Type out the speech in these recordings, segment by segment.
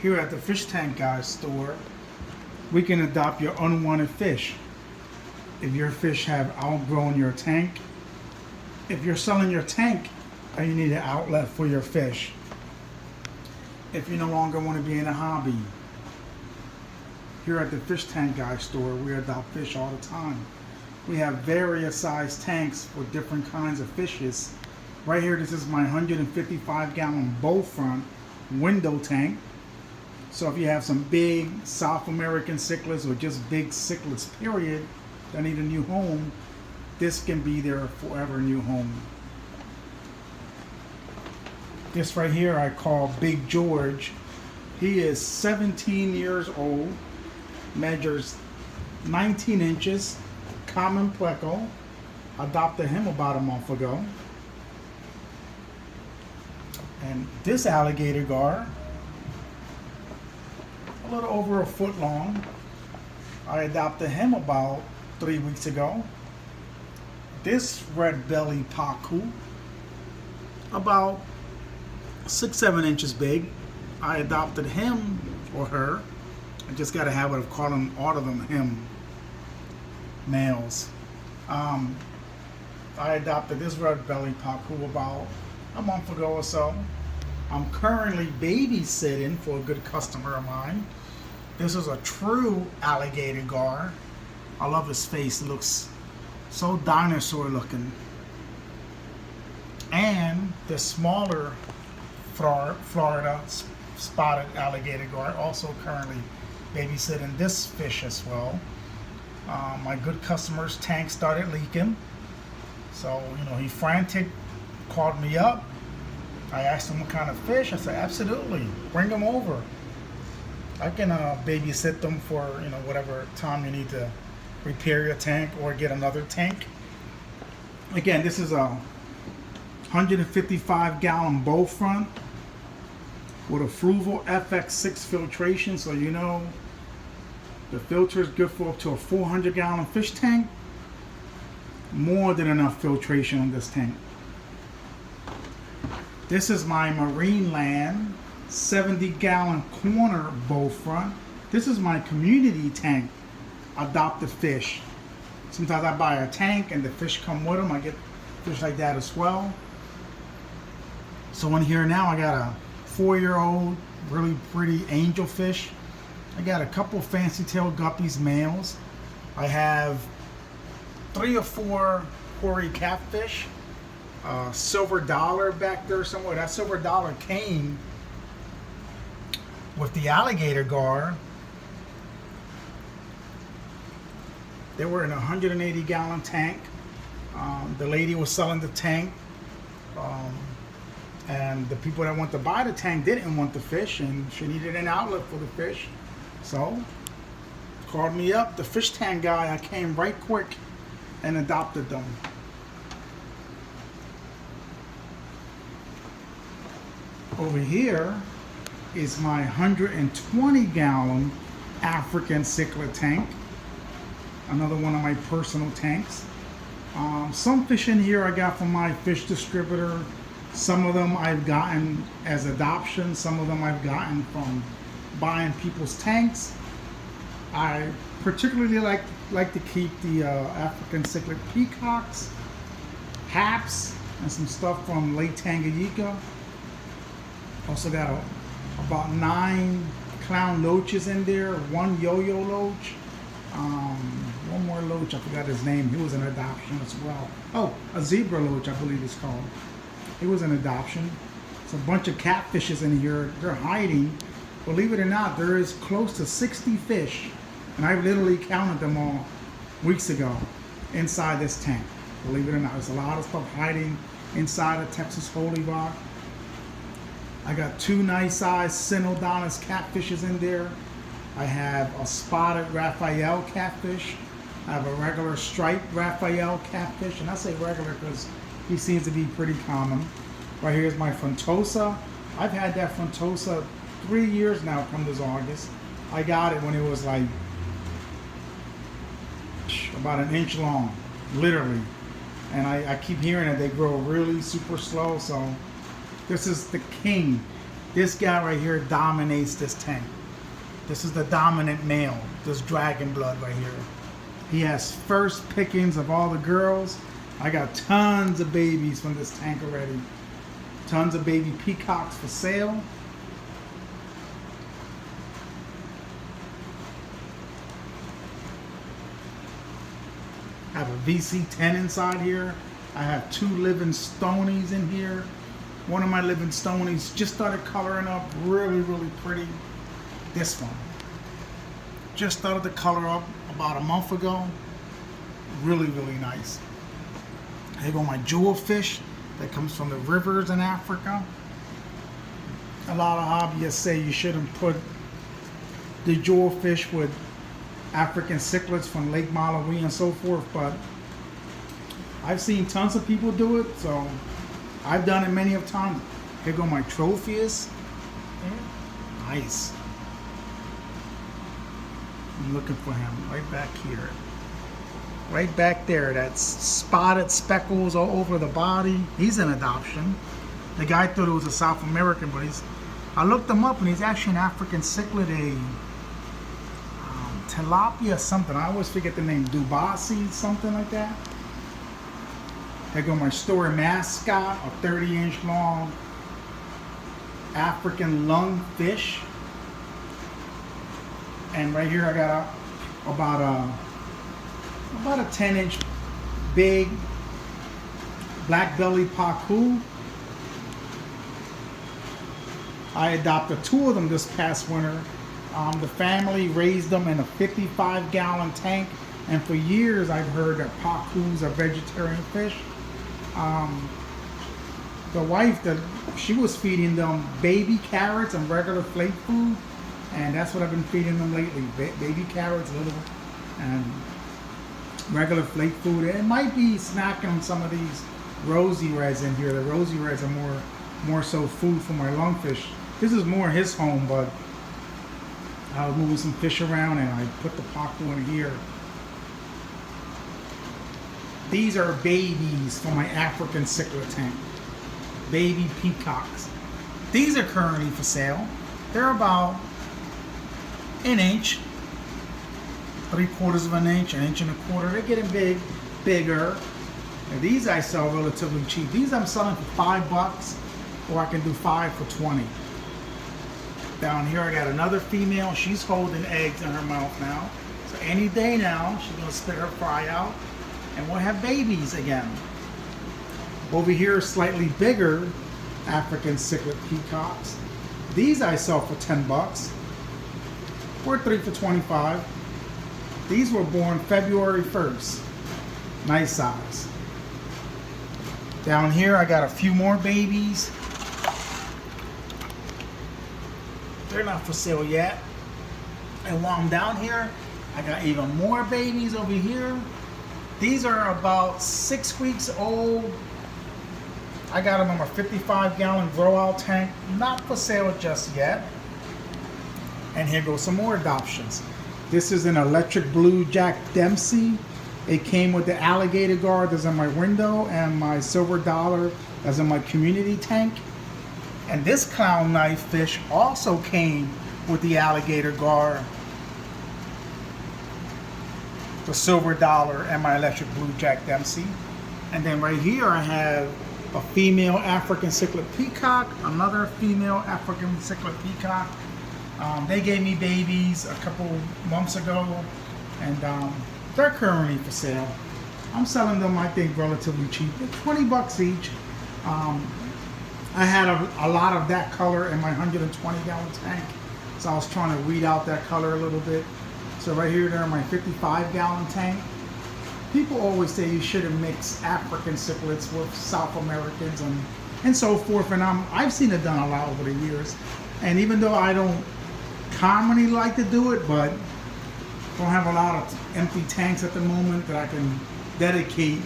Here at the Fish Tank Guy store, we can adopt your unwanted fish. If your fish have outgrown your tank, if you're selling your tank and you need an outlet for your fish, if you no longer want to be in a hobby, here at the Fish Tank Guy store, we adopt fish all the time. We have various size tanks for different kinds of fishes. Right here, this is my 155-gallon bow front window tank. So if you have some big South American cichlids or just big cichlids period that need a new home, this can be their forever new home. This right here I call Big George. He is 17 years old, measures 19 inches, common pleco. Adopted him about a month ago. And this alligator gar, a little over a foot long. I adopted him about 3 weeks ago. This red belly pacu, about 6-7 inches big. I adopted him or her. I just got a habit of calling all of them him, males. I adopted this red belly pacu about a month ago or so. I'm currently babysitting for a good customer of mine. This is a true alligator gar. I love his face. It looks so dinosaur looking. And the smaller Florida spotted alligator gar, also currently babysitting this fish as well. My good customer's tank started leaking. So, he frantic, called me up. I asked him what kind of fish. I said, absolutely, bring them over. I can babysit them for whatever time you need to repair your tank or get another tank. Again, this is a 155-gallon bow front with a Fruval FX6 filtration, so the filter is good for up to a 400-gallon fish tank. More than enough filtration on this tank. This is my Marineland 70-gallon corner bow front. This is my community tank, adopted fish. Sometimes I buy a tank and the fish come with them. I get fish like that as well. So in here now I got a 4-year-old really pretty angelfish. I got a couple fancy tailed guppies males. I have 3 or 4 hoary catfish. Silver dollar back there somewhere. That silver dollar came with the alligator gar. They were in a 180-gallon tank. The lady was selling the tank, and the people that want to buy the tank didn't want the fish, and she needed an outlet for the fish. So called me up, the fish tank guy. I came right quick and adopted them. Over here is my 120-gallon African cichlid tank. Another one of my personal tanks. Some fish in here I got from my fish distributor. Some of them I've gotten as adoption. Some of them I've gotten from buying people's tanks. I particularly like to keep the African cichlid peacocks, haps, and some stuff from Lake Tanganyika. Also got about 9 clown loaches in there, 1 yo-yo loach, one more loach, I forgot his name. He was an adoption as well. Oh, a zebra loach, I believe it's called. He was an adoption. It's a bunch of catfishes in here. They're hiding. Believe it or not, there is close to 60 fish, and I literally counted them all weeks ago inside this tank. Believe it or not, there's a lot of stuff hiding inside a Texas holy rock. I got 2 nice sized Synodontis catfishes in there. I have a spotted Raphael catfish. I have a regular striped Raphael catfish, and I say regular because he seems to be pretty common. Right here is my Frontosa. I've had that Frontosa 3 years now come this August. I got it when it was like about an inch long, literally. And I keep hearing that they grow really super slow, so this is the king This guy right here dominates this tank. This is the dominant male, this dragon blood right here. He has first pickings of all the girls. I got tons of babies from this tank already. Tons of baby peacocks for sale. I have a VC10 inside here. I have 2 living stonies in here. One of my living stonies just started coloring up really, really pretty. This one just started to color up about a month ago. Really, really nice. Here go my jewel fish that comes from the rivers in Africa. A lot of hobbyists say you shouldn't put the jewel fish with African cichlids from Lake Malawi and so forth, but I've seen tons of people do it, so I've done it many of times. Here go my trophies. Nice. I'm looking for him right back here. Right back there, that's spotted speckles all over the body. He's an adoption. The guy thought it was a South American, but I looked him up and he's actually an African cichlid, a tilapia something. I always forget the name, Dubasi, something like that. There go my store mascot, a 30-inch long African lungfish. And right here I got about a 10-inch big black belly pacu. I adopted 2 of them this past winter. The family raised them in a 55-gallon tank, and for years I've heard that pacus are vegetarian fish. The wife, she was feeding them baby carrots and regular flake food, and that's what I've been feeding them lately. Baby carrots, little, and regular flake food. It might be snacking on some of these rosy reds in here. The rosy reds are more so food for my lungfish. This is more his home, but I was moving some fish around and I put the pacu in here. These are babies from my African cichlid tank. Baby peacocks. These are currently for sale. They're about an inch, 3/4 of an inch, 1 1/4 inches. They're getting bigger. And these I sell relatively cheap. These I'm selling for $5, or I can do 5 for 20. Down here I got another female. She's holding eggs in her mouth now. So any day now, she's gonna spit her fry out and we'll have babies again. Over here, slightly bigger African cichlid peacocks. These I sell for $10, or 3 for 25. These were born February 1st. Nice size. Down here I got a few more babies. They're not for sale yet. And while I'm down here, I got even more babies over here. These are about 6 weeks old. I got them in a 55-gallon grow-out tank. Not for sale just yet. And here goes some more adoptions. This is an electric blue Jack Dempsey. It came with the alligator guard that's in my window and my silver dollar that's in my community tank. And this clown knife fish also came with the alligator guard, the silver dollar, and my electric blue Jack Dempsey. And then right here I have a female African cichlid peacock, another female African cichlid peacock. They gave me babies a couple months ago, and they're currently for sale. I'm selling them, I think, relatively cheap. They're $20 each. I had a lot of that color in my 120-gallon tank, so I was trying to weed out that color a little bit. So right here, they're in my 55-gallon tank. People always say you shouldn't mix African cichlids with South Americans and so forth, and I've seen it done a lot over the years. And even though I don't commonly like to do it, but don't have a lot of empty tanks at the moment that I can dedicate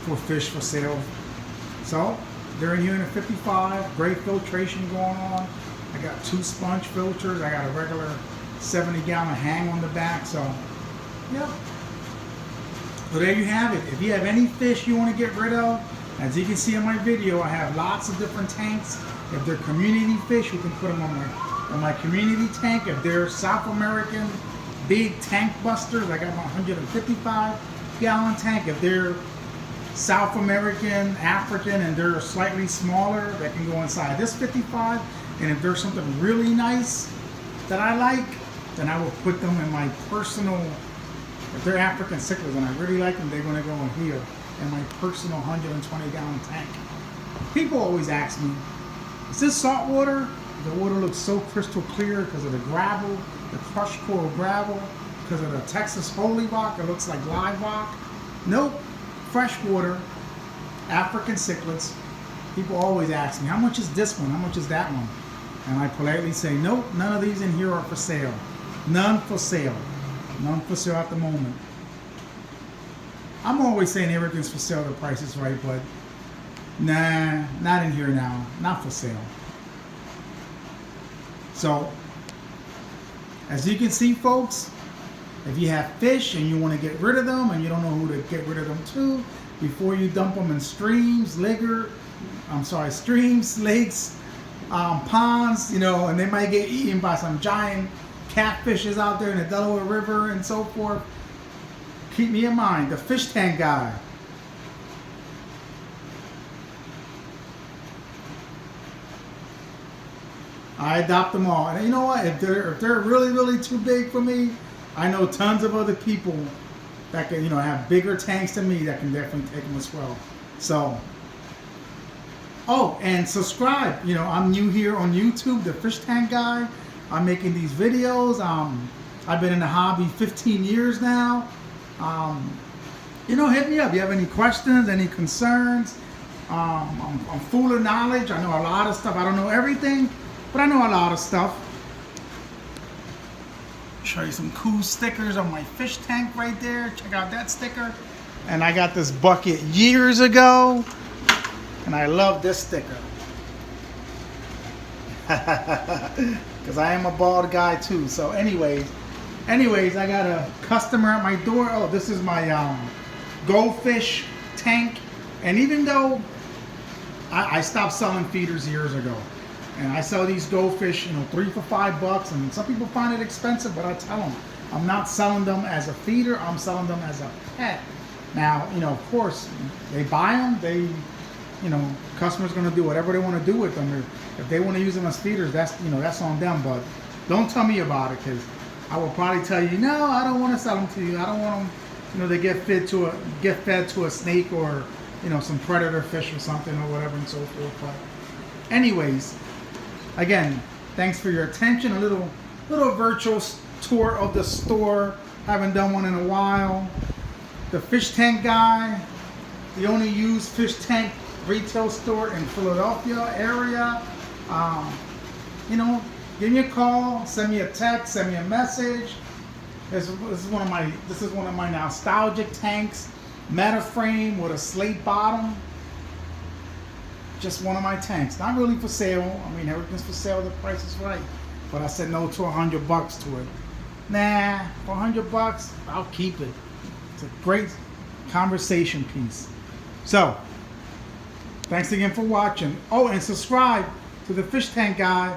for fish for sale. So they're in here in a 55, great filtration going on. I got 2 sponge filters. I got a regular 70-gallon hang on the back. So, yep. So there you have it. If you have any fish you want to get rid of, as you can see in my video, I have lots of different tanks If they're community fish, we can put them on my community tank. If they're South American big tank busters, I got my 155 gallon tank. If they're South American, African, and they're slightly smaller, that can go inside this 55. And if there's something really nice that I like, then I will put them in my personal, if they're African cichlids and I really like them, they're going to go in here in my personal 120 gallon tank. People always ask me, is this salt water? The water looks so crystal clear because of the gravel, the crushed coral gravel, because of the Texas holy rock. It looks like live rock. Nope. Fresh water, African cichlids. People always ask me, how much is this one? How much is that one? And I politely say, nope, none of these in here are for sale. None for sale. None for sale at the moment. I'm always saying everything's for sale, the price is right, but nah, not in here now. Not for sale. So, as you can see, folks, if you have fish and you want to get rid of them and you don't know who to get rid of them to, before you dump them in streams, streams, lakes, ponds, you know, and they might get eaten by some giant catfishes out there in the Delaware River and so forth, keep me in mind, the fish tank guy. I adopt them all. And you know what? If they're really, really too big for me, I know tons of other people that can, you know, have bigger tanks than me that can definitely take them as well. So, oh, and subscribe. You know, I'm new here on YouTube, the Fish Tank Guy. I'm making these videos. I've been in the hobby 15 years now. You know, hit me up. You have any questions, any concerns? I'm full of knowledge. I know a lot of stuff. I don't know everything, but I know a lot of stuff. Show you some cool stickers on my fish tank right there. Check out that sticker. And I got this bucket years ago, and I love this sticker. Because I am a bald guy too. So anyways, I got a customer at my door. Oh, this is my goldfish tank. And even though I stopped selling feeders years ago, and I sell these goldfish, you know, 3 for $5, and some people find it expensive, but I tell them, I'm not selling them as a feeder, I'm selling them as a pet. Now, you know, of course, they buy them, you know, customers going to do whatever they want to do with them. If they want to use them as feeders, that's, you know, that's on them, but don't tell me about it, because I will probably tell you, no, I don't want to sell them to you. I don't want them, you know, they get fed to a snake or, you know, some predator fish or something or whatever and so forth. But anyways, again, thanks for your attention. A little virtual tour of the store. Haven't done one in a while. The Fish Tank Guy, the only used fish tank retail store in Philadelphia area. You know, give me a call, send me a text, send me a message. This is one of my nostalgic tanks, metal frame with a slate bottom. Just one of my tanks. Not really for sale. I mean, everything's for sale. The price is right. But I said no to $100 to it. Nah, for $100, I'll keep it. It's a great conversation piece. So, thanks again for watching. Oh, and subscribe to the Fish Tank Guy